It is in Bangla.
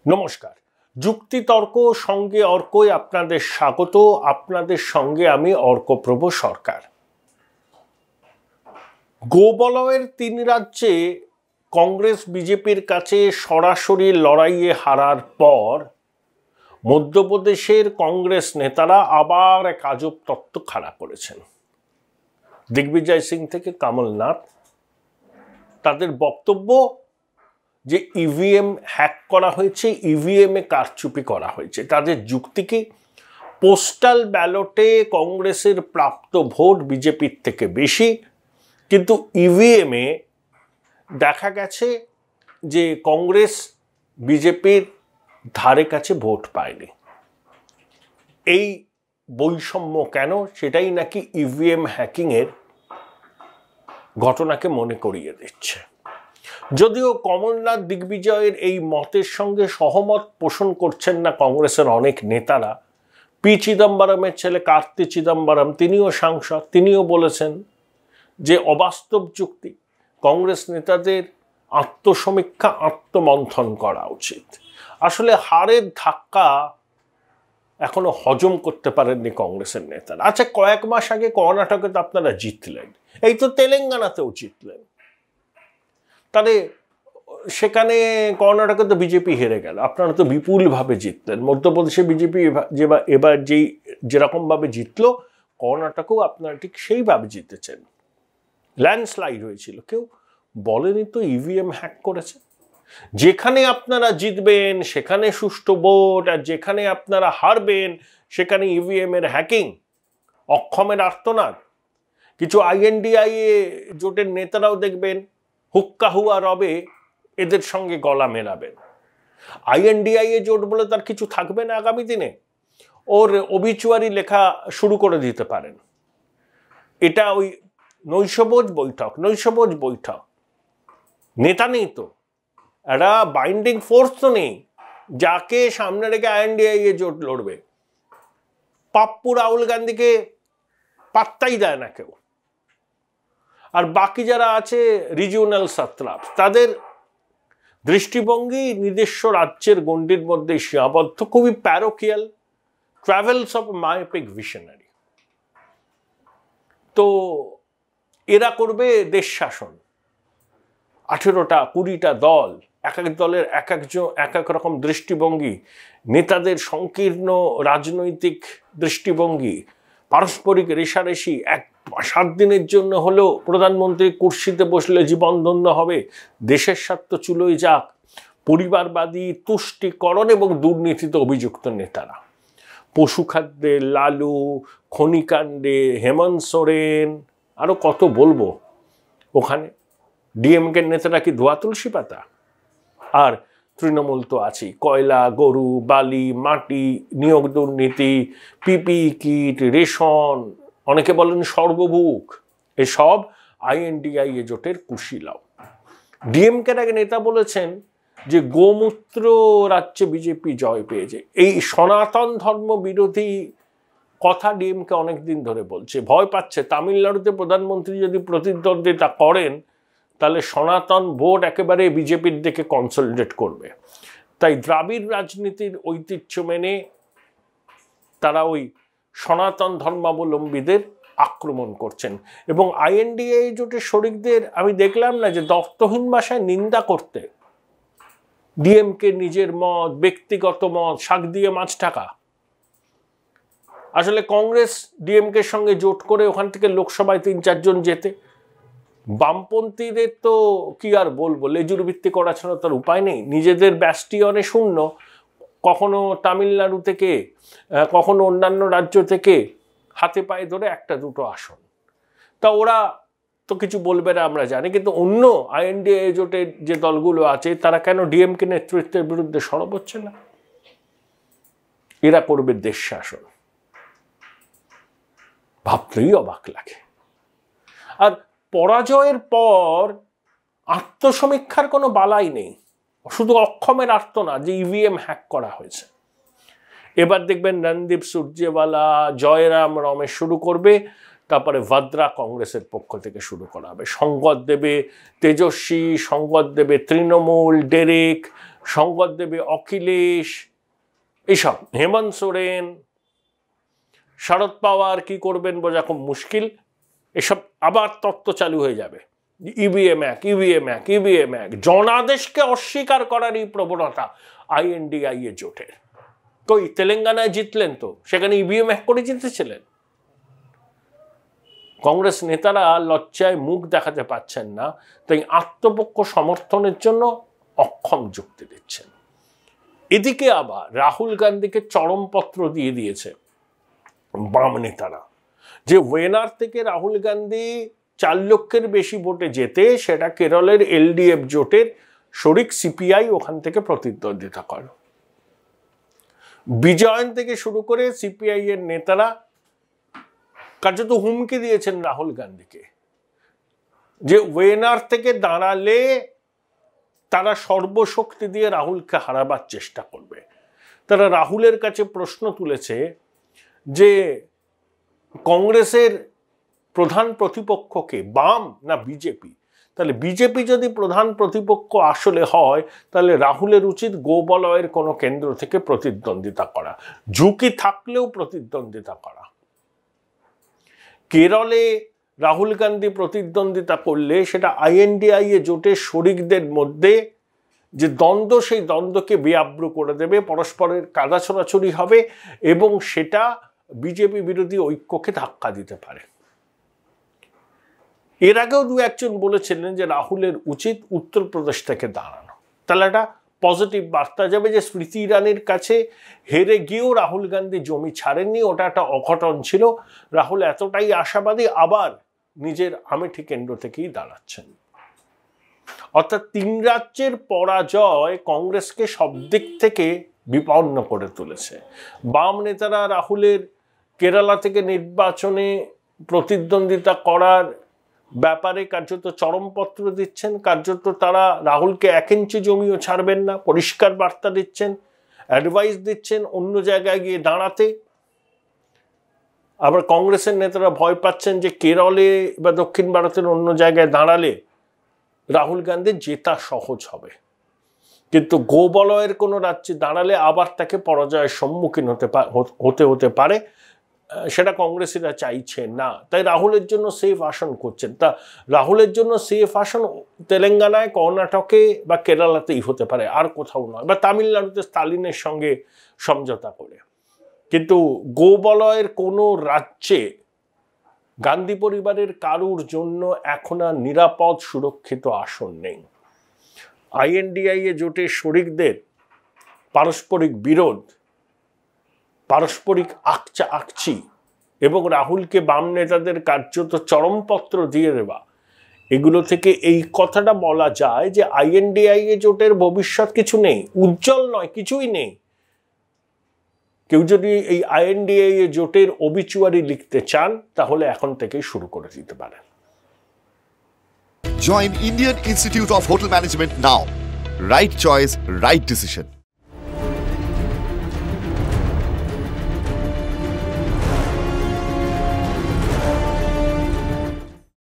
নমস্কার। যুক্তিতর্ক সঙ্গে অর্কই আপনাদের স্বাগত। আপনাদের সঙ্গে আমি অর্কপ্রভ সরকার। গোবলয়ের ৩ রাজ্যে কংগ্রেস বিজেপির কাছে সরাসরি লড়াইয়ে হারার পর মধ্যপ্রদেশের কংগ্রেস নেতারা আবার এক আজব তত্ত্ব খাড়া করেছেন। দিগ্বিজয় সিং থেকে কমলনাথ, তাদের বক্তব্য যে ইভিএম হ্যাক করা হয়েছে, ইভিএমে কারচুপি করা হয়েছে। তাদের যুক্তি কি, পোস্টাল ব্যালটে কংগ্রেসের প্রাপ্ত ভোট বিজেপির থেকে বেশি, কিন্তু ইভিএমে দেখা গেছে যে কংগ্রেস বিজেপির ধারে কাছে ভোট পায়নি। এই বৈষম্য কেন, সেটাই নাকি ইভিএম হ্যাকিংয়ের ঘটনাকে মনে করিয়ে দিচ্ছে। যদিও কমলনাথ দিগ্বিজয়ের এই মতের সঙ্গে সহমত পোষণ করছেন না কংগ্রেসের অনেক নেতারা। পি চিদম্বরমের ছেলে কার্তি চিদম্বরম, তিনিও সাংসদ, তিনিও বলেছেন যে অবাস্তব যুক্তি, কংগ্রেস নেতাদের আত্মসমীক্ষা, আত্মমন্থন করা উচিত। আসলে হারের ধাক্কা এখনো হজম করতে পারেননি কংগ্রেসের নেতারা। আচ্ছা, কয়েক মাস আগে কর্ণাটকে তো আপনারা জিতলেন, এই তো তেলেঙ্গানাতেও জিতলেন, তাহলে সেখানে কর্ণাটকে তো বিজেপি হেরে গেল, আপনারা তো বিপুলভাবে জিতলেন। মধ্যপ্রদেশে বিজেপি এবার যেরকমভাবে জিতলো, কর্ণাটকেও আপনারা ঠিক সেইভাবে জিতেছেন। ল্যান্ডস্লাইড হয়েছিল, কেউ বলেনি তো ইভিএম হ্যাক করেছে। যেখানে আপনারা জিতবেন সেখানে সুষ্ঠু ভোট, আর যেখানে আপনারা হারবেন সেখানে ইভিএম এর হ্যাকিং, অক্ষমের আর্তনাদ। কিছু আইএনডিআইএ জোটের নেতারাও দেখবেন হুক্কা হুয়া রবে এদের সঙ্গে গলা মেলাবেন। আইএনডিআইএ জোট বলে তার কিছু থাকবে না আগামী দিনে, ওর অবিচুয়ারি লেখা শুরু করে দিতে পারেন। এটা ওই নৈশভোজ বৈঠক, নেতা নেই তো, একটা বাইন্ডিং ফোর্স তো নেই যাকে সামনে রেখে আইএনডিআইএ জোট লড়বে। পাপ্পু রাহুল গান্ধীকে পাত্তাই দেয় না কেউ। আর বাকি যারা আছে রিজিওনাল সাত্রাপ, তাদের দৃষ্টিভঙ্গি নিজস্ব রাজ্যের গণ্ডির মধ্যে সীমাবদ্ধ, খুবই parochial, travels of myopic visionary. তো এরা করবে দেশ শাসন। 18টা 20টা দল, এক এক দলের এক এক রকম দৃষ্টিভঙ্গি, নেতাদের সংকীর্ণ রাজনৈতিক দৃষ্টিভঙ্গি, পারস্পরিক রেষারেষি। 7 দিনের জন্য হলেও প্রধানমন্ত্রী কুর্সিতে বসলে জীবন ধন্য হবে, দেশের স্বার্থ চুলোয় যাক, পরিবারবাদী, তুষ্টিকরণ এবং দুর্নীতিতে অভিযুক্ত নেতারা। পশুখাদ্যে লালু, খনিকাণ্ডে হেমন্ত সোরেন, আরো কত বলবো। ওখানে ডিএমকে নেতারা কি ধোয়া তুলসী পাতা? আর তৃণমূল তো আছেই, কয়লা, গরু, বালি, মাটি, নিয়োগ দুর্নীতি, পিপি কিট, রেশন, অনেকে বলেন সর্বভুক। এসব আইএনডিআইএ জোটের কুশীলব। ডিএমকের এক নেতা বলেছেন যে গোমূত্র রাজ্যে বিজেপি জয় পেয়েছে। এই সনাতন ধর্ম বিরোধী কথা ডিএমকে অনেকদিন ধরে বলছে, ভয় পাচ্ছে তামিলনাড়ুতে প্রধানমন্ত্রী যদি প্রতিদ্বন্দ্বিতা করেন তাহলে সনাতন ভোট একেবারে বিজেপির দিকে কনসলিডেট করবে। তাই দ্রাবিড় রাজনীতির ঐতিহ্য মেনে তারা ওই সনাতন ধর্মাবলম্বীদের আক্রমণ করছেন। এবং আইএনডিএ জোটের শরিকদের আমি দেখলাম না যে দর্থহীন ভাষায় নিন্দা করতে, ডিএমকে নিজের মত, ব্যক্তিগত মত, শাক দিয়ে মাছ ঢাকা। আসলে কংগ্রেস ডিএমকের সঙ্গে জোট করে ওখান থেকে লোকসভায় 3-4 জন যেতে, বামপন্থীদের তো কি আর বলবো, লেজুর ভিত্তি করা ছাড়া তার উপায় নেই। নিজেদের ব্যাস্টিয়নে শূন্য, কখনো তামিলনাড়ু থেকে, কখনো অন্যান্য রাজ্য থেকে হাতে পায়ে ধরে 1-2 আসন। তা ওরা তো কিছু বলবে না আমরা জানি, কিন্তু অন্য আইএনডিএ জোটের যে দলগুলো আছে তারা কেন ডিএমকে নেতৃত্বের বিরুদ্ধে সরব হচ্ছে না? এরা করবে দেশ শাসন, ভাবতেই অবাক লাগে। আর পরাজয়ের পর আত্মসমীক্ষার কোনো বালাই নেই, শুধু অক্ষমের আর্তনাদ যে ইভিএম হ্যাক করা হয়েছে। এবার দেখবেন রণদীপ সুরজেওয়ালা, জয়রাম রমেশ শুরু করবে, তারপরে ভাদ্রা কংগ্রেসের পক্ষ থেকে শুরু করা হবে। সঙ্গত দেবে তেজস্বী, সঙ্গত দেবে তৃণমূল, ডেরেক, সঙ্গত দেবে অখিলেশ, এইসব হেমন্ত সোরেন, শরদ পাওয়ার কি করবেন বোঝা খুব মুশকিল। এসব আবার তত্ত্ব চালু হয়ে যাবে, ইভিএম এক, ইভিএম এক, ইভিএম এক। জনাদেশকে অস্বীকার করার এই প্রবণতা INDIA জোটের। কই তেলেঙ্গানায় জিতলেন তো, সেখানে ইভিএম এক করে জিতেছিলেন। কংগ্রেস নেতারা লজ্জায় মুখ দেখাতে পাচ্ছেন না, তাই আত্মপক্ষ সমর্থনের জন্য অক্ষম যুক্তি দিচ্ছেন। এদিকে আবার রাহুল গান্ধীকে চরমপত্র দিয়ে দিয়েছে বাম নেতারা, যে ওয়েনার থেকে রাহুল গান্ধী 4 লক্ষের বেশি ভোটে যেতে, সেটা কেরলের LDF জোটের শরিক CPI ওখান থেকে প্রতিদ্বন্দ্বিতা করে। বিজয়ন থেকে শুরু করে CPI এর নেতারা কার্যত হুমকি দিয়েছেন রাহুল গান্ধীকে, যে ওয়েনার থেকে দাঁড়ালে তারা সর্বশক্তি দিয়ে রাহুলকে হারাবার চেষ্টা করবে। তারা রাহুলের কাছে প্রশ্ন তুলেছে যে কংগ্রেসের প্রধান প্রতিপক্ষকে বাম না বিজেপি? তাহলে বিজেপি যদি প্রধান প্রতিপক্ষ আসলে হয়, তাহলে রাহুলের উচিত গোবলয়ের কোনো কেন্দ্র থেকে প্রতিদ্বন্দ্বিতা করা, ঝুঁকি থাকলেও প্রতিদ্বন্দ্বিতা করা। কেরলে রাহুল গান্ধী প্রতিদ্বন্দ্বিতা করলে সেটা INDIA জোটের শরিকদের মধ্যে যে দ্বন্দ্ব, সেই দ্বন্দ্বকে বেআব্রু করে দেবে, পরস্পরের কাদা ছোড়াছড়ি হবে এবং সেটা বিজেপি বিরোধী ঐক্যকে ধাক্কা দিতে পারে। এর আগেও 2-1 বলেছিলেন যে রাহুলের উচিত উত্তরপ্রদেশ থেকে দাঁড়ানো, তাহলে একটা পজিটিভ বার্তা যাবে যে স্মৃতি ইরানির কাছে হেরে গিয়েও রাহুল গান্ধী জমি ছাড়েননি, ওটা একটা অঘটন ছিল। রাহুল এতটাই আশাবাদী, আবার নিজের আমেঠি কেন্দ্র থেকেই দাঁড়াচ্ছেন। অর্থাৎ 3 রাজ্যের পরাজয় কংগ্রেসকে সব দিক থেকে বিপন্ন করে তুলেছে। বাম নেতারা রাহুলের কেরালা থেকে নির্বাচনে প্রতিদ্বন্দ্বিতা করার ব্যাপারে কার্যত চরমপত্র দিচ্ছেন, কার্যত তারা রাহুলকে 1 ইঞ্চি জমিও ছাড়বেন না, পরিষ্কার বার্তা দিচ্ছেন, অ্যাডভাইস দিচ্ছেন অন্য জায়গায় গিয়ে দাঁড়াতে। আবার কংগ্রেসের নেতারা ভয় পাচ্ছেন যে কেরলে বা দক্ষিণ ভারতের অন্য জায়গায় দাঁড়ালে রাহুল গান্ধীর জেতা সহজ হবে, কিন্তু গোবলয়ের কোনো রাজ্যে দাঁড়ালে আবার তাকে পরাজয়ের সম্মুখীন হতে পারে, সেটা কংগ্রেসীরা চাইছে না। তাই রাহুলের জন্য সেফ আসন করছেন। তা রাহুলের জন্য সেফ আসন তেলেঙ্গানায়, কর্ণাটকে বা কেরালাতেই হতে পারে, আর কোথাও নয়, বা তামিলনাড়ুতে স্টালিনের সঙ্গে সমঝোতা করে। কিন্তু গোবলয়ের কোনো রাজ্যে গান্ধী পরিবারের কারুর জন্য এখন আর নিরাপদ সুরক্ষিত আসন নেই। INDIA জোটের শরিকদের পারস্পরিক বিরোধ, পারস্পরিক আকচি এবং রাহুলকে বাম নেতাদের কার্যত চরমপত্র দিয়ে দেওয়া, এগুলো থেকে এই কথাটা বলা যায় যে INDIA জোটের ভবিষ্যৎ কিছু নেই, উজ্জ্বল নয়, কিছুই নেই। কেউ যদি এই INDIA জোটের অবিচুয়ারি লিখতে চান, তাহলে এখন থেকেই শুরু করে দিতে পারেন। Join Indian Institute of Hotel Management now. Right choice, right decision.